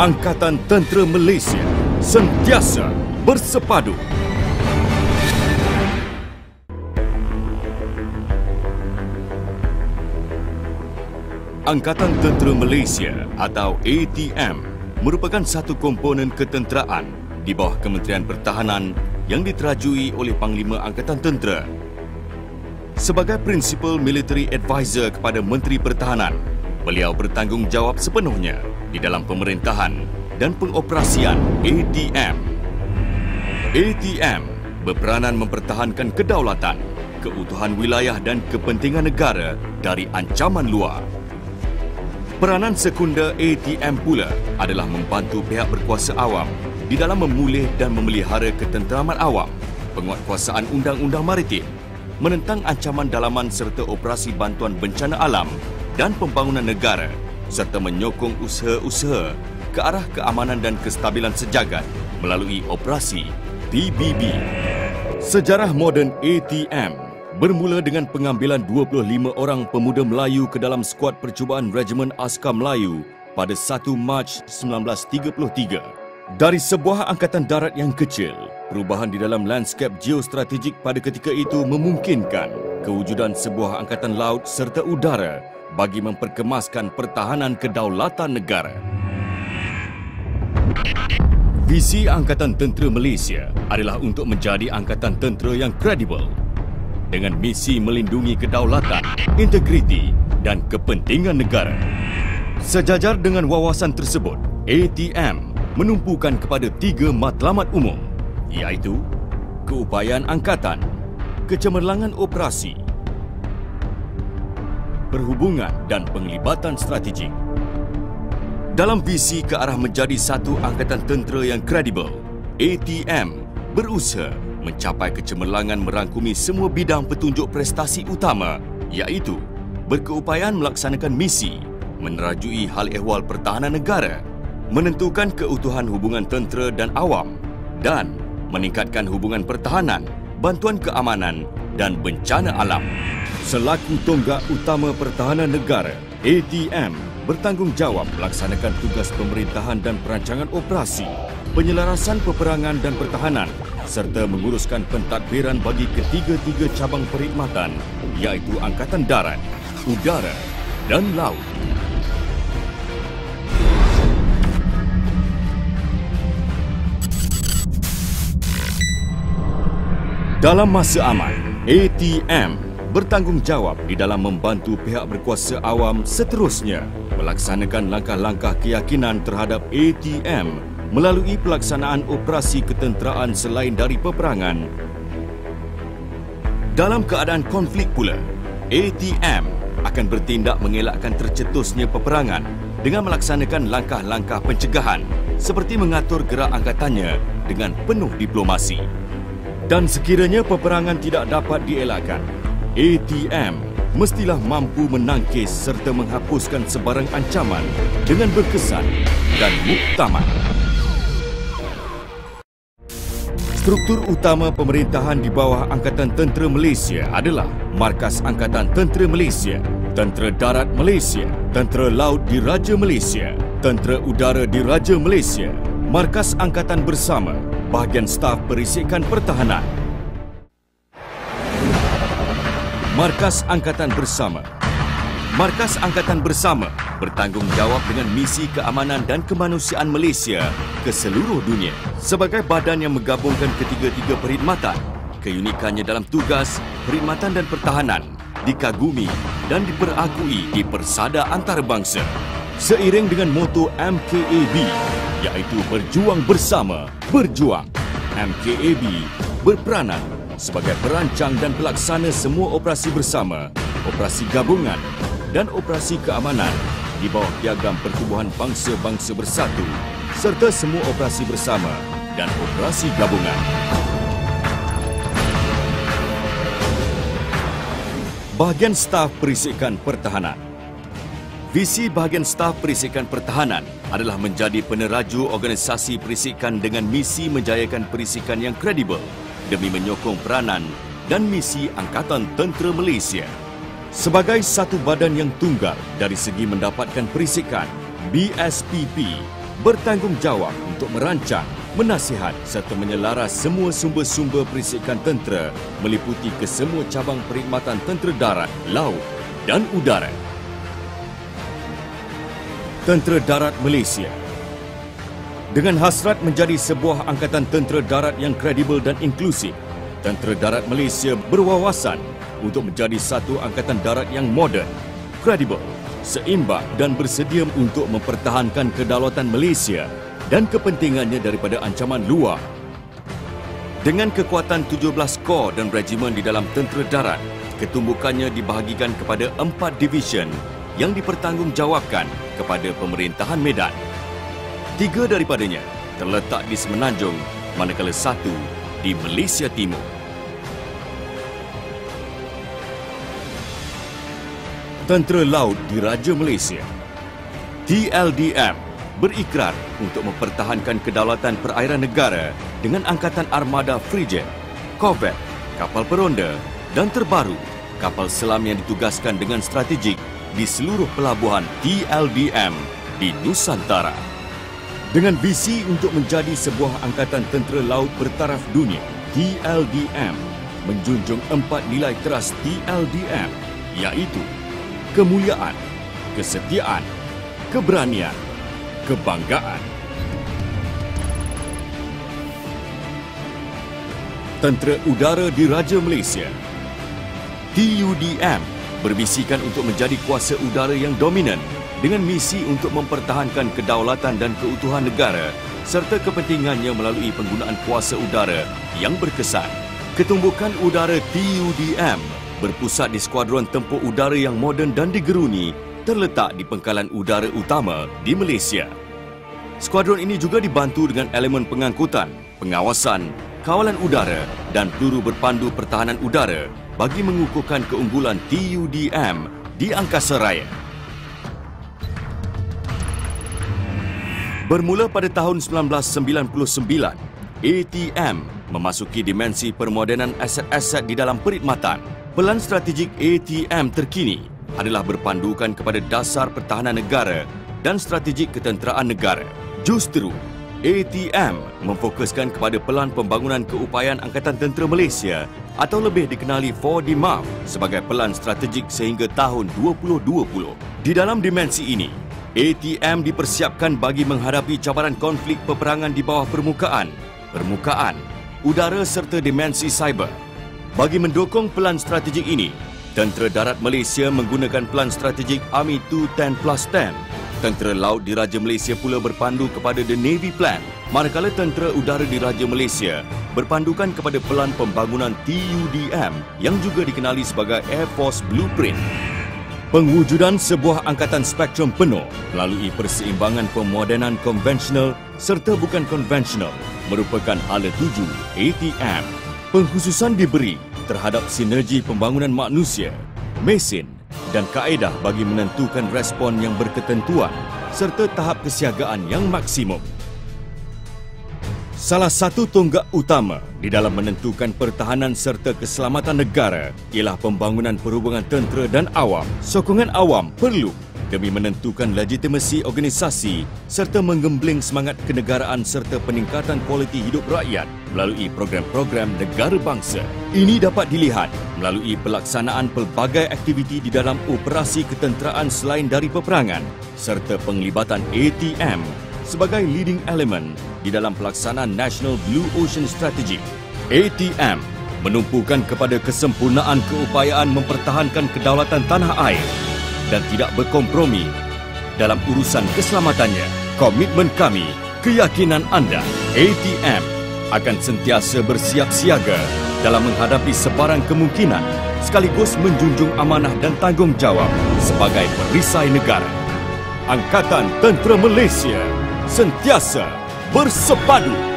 Angkatan Tentera Malaysia sentiasa bersepadu. Angkatan Tentera Malaysia atau ATM merupakan satu komponen ketenteraan di bawah Kementerian Pertahanan yang diterajui oleh Panglima Angkatan Tentera. Sebagai Principal Military Advisor kepada Menteri Pertahanan, beliau bertanggungjawab sepenuhnya di dalam pemerintahan dan pengoperasian ATM. ATM berperanan mempertahankan kedaulatan, keutuhan wilayah dan kepentingan negara dari ancaman luar. Peranan sekunder ATM pula adalah membantu pihak berkuasa awam di dalam memulih dan memelihara ketenteraman awam, penguatkuasaan undang-undang maritim, menentang ancaman dalaman serta operasi bantuan bencana alam dan pembangunan negara serta menyokong usaha-usaha ke arah keamanan dan kestabilan sejagat melalui operasi PBB. Sejarah moden ATM bermula dengan pengambilan 25 orang pemuda Melayu ke dalam skuad percubaan Regimen Askar Melayu pada 1 Mac 1933. Dari sebuah angkatan darat yang kecil, perubahan di dalam lanskap geostrategik pada ketika itu memungkinkan kewujudan sebuah angkatan laut serta udara bagi memperkemaskan pertahanan kedaulatan negara. Visi Angkatan Tentera Malaysia adalah untuk menjadi angkatan tentera yang kredibel dengan misi melindungi kedaulatan, integriti dan kepentingan negara. Sejajar dengan wawasan tersebut, ATM menumpukan kepada 3 matlamat umum, iaitu keupayaan angkatan, kecemerlangan operasi, perhubungan dan penglibatan strategik. Dalam visi ke arah menjadi satu angkatan tentera yang kredibel, ATM berusaha mencapai kecemerlangan merangkumi semua bidang petunjuk prestasi utama, iaitu berkeupayaan melaksanakan misi, menerajui hal ehwal pertahanan negara, menentukan keutuhan hubungan tentera dan awam, dan meningkatkan hubungan pertahanan, bantuan keamanan dan bencana alam. Selaku tonggak utama pertahanan negara, ATM bertanggungjawab melaksanakan tugas pemerintahan dan perancangan operasi, penyelarasan peperangan dan pertahanan serta menguruskan pentadbiran bagi ketiga-tiga cabang perkhidmatan iaitu Angkatan Darat, Udara dan Laut. Dalam masa aman, ATM bertanggungjawab di dalam membantu pihak berkuasa awam seterusnya melaksanakan langkah-langkah keyakinan terhadap ATM melalui pelaksanaan operasi ketenteraan selain dari peperangan. Dalam keadaan konflik pula, ATM akan bertindak mengelakkan tercetusnya peperangan dengan melaksanakan langkah-langkah pencegahan seperti mengatur gerak angkatannya dengan penuh diplomasi. Dan sekiranya peperangan tidak dapat dielakkan, ATM mestilah mampu menangkis serta menghapuskan sebarang ancaman dengan berkesan dan muktamad. Struktur utama pemerintahan di bawah Angkatan Tentera Malaysia adalah Markas Angkatan Tentera Malaysia, Tentera Darat Malaysia, Tentera Laut Diraja Malaysia, Tentera Udara Diraja Malaysia, Markas Angkatan Bersama, Bahagian Staf Perisikan Pertahanan. Markas Angkatan Bersama. Markas Angkatan Bersama bertanggungjawab dengan misi keamanan dan kemanusiaan Malaysia ke seluruh dunia. Sebagai badan yang menggabungkan ketiga-tiga perkhidmatan, keunikannya dalam tugas, perkhidmatan dan pertahanan dikagumi dan diperakui di persada antarabangsa. Seiring dengan moto MKAB, iaitu berjuang bersama, berjuang, MKAB berperanan sebagai perancang dan pelaksana semua operasi bersama, operasi gabungan dan operasi keamanan di bawah piagam Pertubuhan Bangsa-Bangsa Bersatu serta semua operasi bersama dan operasi gabungan. Bahagian Staf Perisikan Pertahanan. Visi Bahagian Staf Perisikan Pertahanan adalah menjadi peneraju organisasi perisikan dengan misi menjayakan perisikan yang kredibel demi menyokong peranan dan misi Angkatan Tentera Malaysia. Sebagai satu badan yang tunggal dari segi mendapatkan perisikan, BSPP bertanggungjawab untuk merancang, menasihat serta menyelaras semua sumber-sumber perisikan tentera meliputi kesemua cabang perkhidmatan tentera darat, laut dan udara. Tentera Darat Malaysia dengan hasrat menjadi sebuah angkatan tentera darat yang kredibel dan inklusif, Tentera Darat Malaysia berwawasan untuk menjadi satu angkatan darat yang moden, kredibel, seimbang dan bersedia untuk mempertahankan kedaulatan Malaysia dan kepentingannya daripada ancaman luar. Dengan kekuatan 17 kor dan regimen di dalam tentera darat, ketumbukannya dibahagikan kepada 4 division yang dipertanggungjawabkan kepada pemerintahan Medan. 3 daripadanya terletak di Semenanjung, manakala 1 di Malaysia Timur. Tentera Laut Diraja Malaysia TLDM berikrar untuk mempertahankan kedaulatan perairan negara dengan angkatan armada frigate, korvet, kapal peronda dan terbaru kapal selam yang ditugaskan dengan strategik di seluruh pelabuhan TLDM di Nusantara. Dengan visi untuk menjadi sebuah angkatan tentera laut bertaraf dunia, TLDM menjunjung 4 nilai teras TLDM, iaitu kemuliaan, kesetiaan, keberanian, kebanggaan. Tentera Udara Diraja Malaysia TUDM bermisikan untuk menjadi kuasa udara yang dominan dengan misi untuk mempertahankan kedaulatan dan keutuhan negara serta kepentingannya melalui penggunaan kuasa udara yang berkesan. Ketumbukan udara TUDM berpusat di Skuadron Tempur Udara yang moden dan digeruni terletak di Pangkalan Udara Utama di Malaysia. Skuadron ini juga dibantu dengan elemen pengangkutan, pengawasan, kawalan udara dan peluru berpandu pertahanan udara bagi mengukuhkan keunggulan TUDM di angkasa raya. Bermula pada tahun 1999, ATM memasuki dimensi permodenan aset-aset di dalam perkhidmatan. Pelan strategik ATM terkini adalah berpandukan kepada dasar pertahanan negara dan strategik ketenteraan negara. Justeru, ATM memfokuskan kepada pelan pembangunan keupayaan Angkatan Tentera Malaysia atau lebih dikenali 4D MAF sebagai pelan strategik sehingga tahun 2020. Di dalam dimensi ini, ATM dipersiapkan bagi menghadapi cabaran konflik peperangan di bawah permukaan, udara serta dimensi cyber. Bagi mendukung pelan strategik ini, Tentera Darat Malaysia menggunakan pelan strategik Army 210+10. Tentera Laut Diraja Malaysia pula berpandu kepada The Navy Plan, manakala Tentera Udara Diraja Malaysia berpandukan kepada pelan pembangunan TUDM yang juga dikenali sebagai Air Force Blueprint. Pengwujudan sebuah angkatan spektrum penuh melalui perseimbangan pemodenan konvensional serta bukan konvensional merupakan hala tuju ATM. Pengkhususan diberi terhadap sinergi pembangunan manusia, mesin dan kaedah bagi menentukan respon yang berketentuan serta tahap kesiagaan yang maksimum. Salah satu tonggak utama di dalam menentukan pertahanan serta keselamatan negara ialah pembangunan perhubungan tentera dan awam. Sokongan awam perlu demi menentukan legitimasi organisasi serta menggembling semangat kenegaraan serta peningkatan kualiti hidup rakyat melalui program-program negara bangsa. Ini dapat dilihat melalui pelaksanaan pelbagai aktiviti di dalam operasi ketenteraan selain dari peperangan serta penglibatan ATM sebagai leading element di dalam pelaksanaan National Blue Ocean Strategy. ATM menumpukan kepada kesempurnaan keupayaan mempertahankan kedaulatan tanah air dan tidak berkompromi dalam urusan keselamatannya. Komitmen kami, keyakinan anda, ATM akan sentiasa bersiap siaga dalam menghadapi sebarang kemungkinan sekaligus menjunjung amanah dan tanggungjawab sebagai perisai negara. Angkatan Tentera Malaysia sentiasa bersepadu.